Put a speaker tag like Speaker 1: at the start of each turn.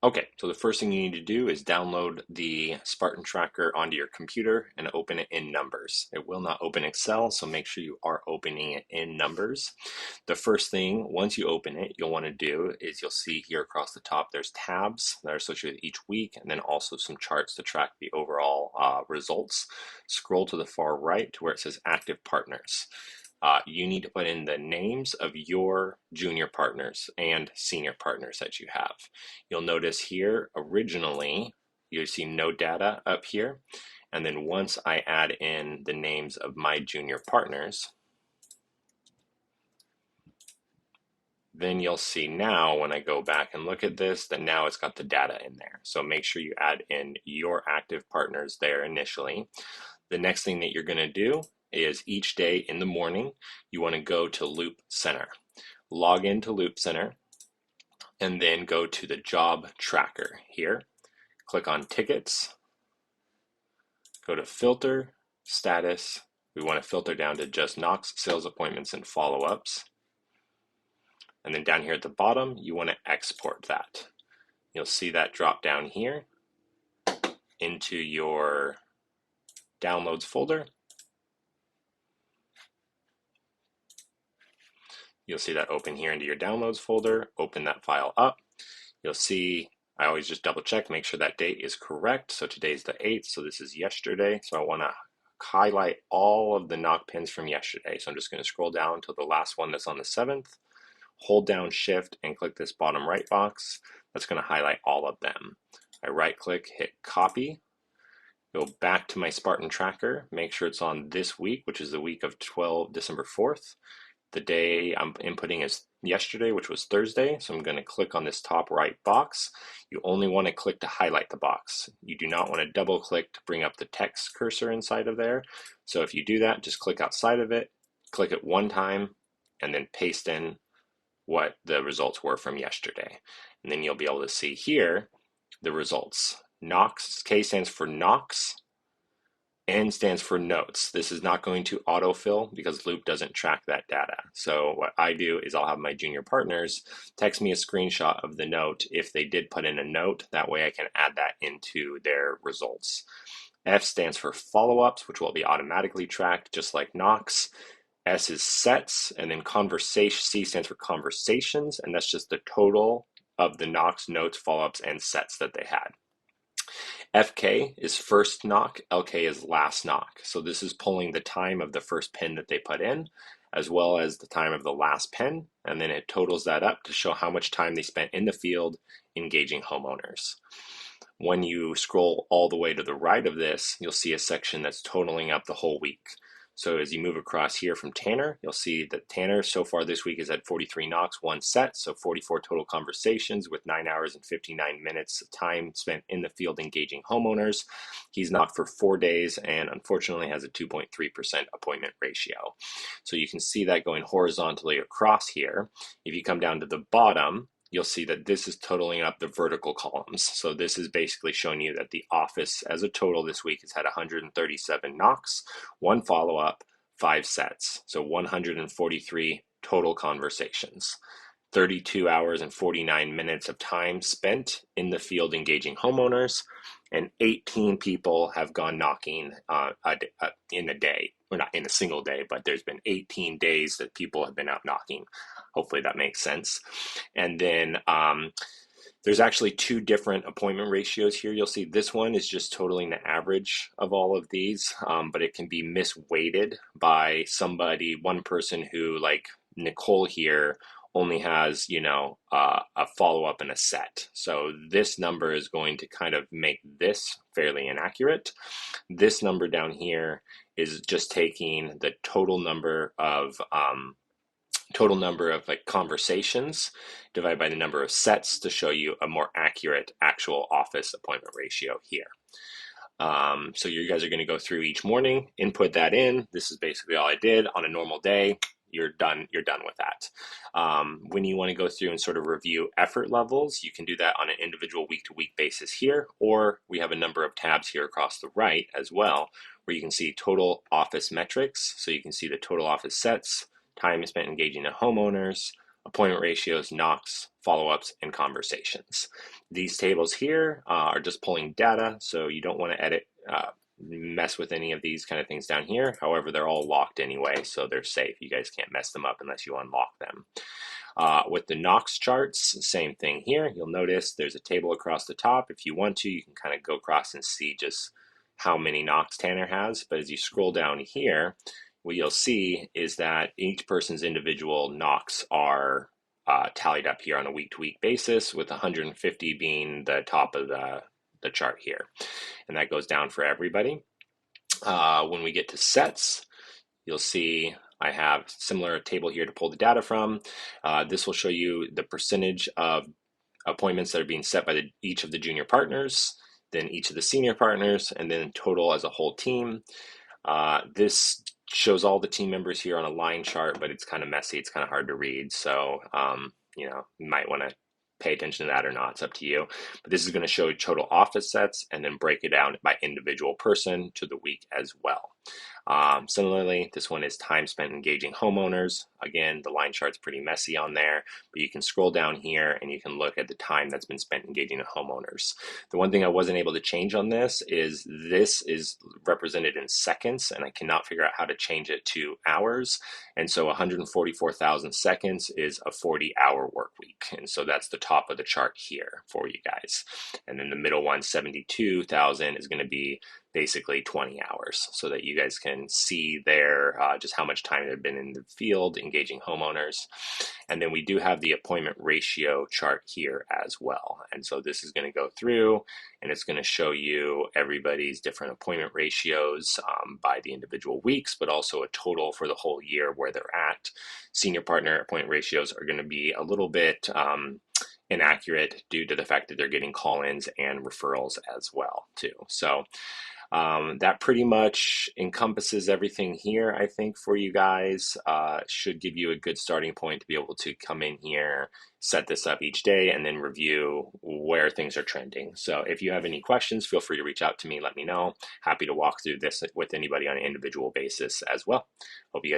Speaker 1: Okay, so the first thing you need to do is download the Spartan tracker onto your computer and open it in Numbers. It will not open Excel, so make sure you are opening it in Numbers. The first thing, once you open it, you'll want to do is you'll see here across the top, there's tabs that are associated with each week, and then also some charts to track the overall results. Scroll to the far right to where it says Active Partners. You need to put in the names of your junior partners and senior partners that you have. You'll notice here, originally, you see no data up here. And then once I add in the names of my junior partners, then you'll see now when I go back and look at this, that now it's got the data in there. So make sure you add in your active partners there initially. The next thing that you're going to do is each day in the morning, you want to go to Loop Center. Log into Loop Center and then go to the job tracker here. Click on tickets, go to filter, status. We want to filter down to just Knox sales appointments and follow-ups. And then down here at the bottom, you want to export that. You'll see that drop down here into your downloads folder. You'll see that open here into your downloads folder. Open that file up. You'll see, I always just double check, make sure that date is correct. So today's the 8th, so this is yesterday. So I want to highlight all of the knock pins from yesterday. So I'm just going to scroll down to the last one that's on the 7th. Hold down Shift and click this bottom right box. That's going to highlight all of them. I right click, hit copy, go back to my Spartan tracker, make sure it's on this week, which is the week of December 4th. The day I'm inputting is yesterday, which was Thursday. So I'm going to click on this top right box. You only want to click to highlight the box. You do not want to double click to bring up the text cursor inside of there. So if you do that, just click outside of it, click it one time, and then paste in what the results were from yesterday. And then you'll be able to see here the results. Knox, K stands for Knox, N stands for notes. This is not going to autofill because Loop doesn't track that data. So what I do is I'll have my junior partners text me a screenshot of the note if they did put in a note. That way I can add that into their results. F stands for follow-ups, which will be automatically tracked just like Knox. S is sets, and then conversation. C stands for conversations, and that's just the total of the Knox, notes, follow-ups, and sets that they had. FK is first knock, LK is last knock. So this is pulling the time of the first pin that they put in, as well as the time of the last pin, and then it totals that up to show how much time they spent in the field engaging homeowners. When you scroll all the way to the right of this, you'll see a section that's totaling up the whole week. So as you move across here from Tanner, you'll see that Tanner so far this week has had 43 knocks, 1 set, so 44 total conversations with 9 hours and 59 minutes of time spent in the field engaging homeowners. He's knocked for 4 days and unfortunately has a 2.3% appointment ratio. So you can see that going horizontally across here. If you come down to the bottom, you'll see that this is totaling up the vertical columns. So this is basically showing you that the office as a total this week has had 137 knocks, 1 follow-up, 5 sets. So 143 total conversations. 32 hours and 49 minutes of time spent in the field engaging homeowners, and 18 people have gone knocking in a day, or not in a single day, but there's been 18 days that people have been out knocking. Hopefully that makes sense. And then there's actually 2 different appointment ratios here. You'll see this one is just totaling the average of all of these, but it can be misweighted by somebody, one person who, like Nicole here, only has, a follow-up and a set. So this number is going to kind of make this fairly inaccurate. This number down here is just taking the total number of like conversations divided by the number of sets to show you a more accurate actual office appointment ratio here. So you guys are going to go through each morning, input that in. This is basically all I did on a normal day. You're done with that. When you want to go through and sort of review effort levels, you can do that on an individual week-to-week basis here, or we have a number of tabs here across the right as well, where you can see total office metrics. So you can see the total office sets, time spent engaging the homeowners, appointment ratios, knocks, follow-ups, and conversations. These tables here are just pulling data, so you don't want to edit, mess with any of these kind of things down here. However, they're all locked anyway, so they're safe. You guys can't mess them up unless you unlock them. With the Knox charts, same thing here. You'll notice there's a table across the top. If you want to, you can kind of go across and see just how many Knox Tanner has. But as you scroll down here, what you'll see is that each person's individual Knox are tallied up here on a week-to-week basis, with 150 being the top of the chart here. And that goes down for everybody. When we get to sets, you'll see I have similar table here to pull the data from. This will show you the percentage of appointments that are being set by each of the junior partners, then each of the senior partners, and then total as a whole team. This shows all the team members here on a line chart, but it's kind of messy. It's kind of hard to read. So, you might want to pay attention to that or not. It's up to you. But this is going to show total office sets and then break it down by individual person to the week as well. Similarly, this one is time spent engaging homeowners. Again, the line chart's pretty messy on there, but you can scroll down here and you can look at the time that's been spent engaging homeowners. The one thing I wasn't able to change on this is represented in seconds, and I cannot figure out how to change it to hours. And so 144,000 seconds is a 40-hour work week. And so that's the top of the chart here for you guys. And then the middle one, 72,000, is going to be basically 20 hours, so that you guys can see there just how much time they've been in the field engaging homeowners. And then we do have the appointment ratio chart here as well. And so this is going to go through and it's going to show you everybody's different appointment ratios by the individual weeks, but also a total for the whole year where they're at. Senior partner appointment ratios are going to be a little bit inaccurate due to the fact that they're getting call-ins and referrals as well too. So that pretty much encompasses everything here, I think, for you guys. Should give you a good starting point to be able to come in here, set this up each day, and then review where things are trending. So if you have any questions, feel free to reach out to me, let me know. Happy to walk through this with anybody on an individual basis as well. Hope you guys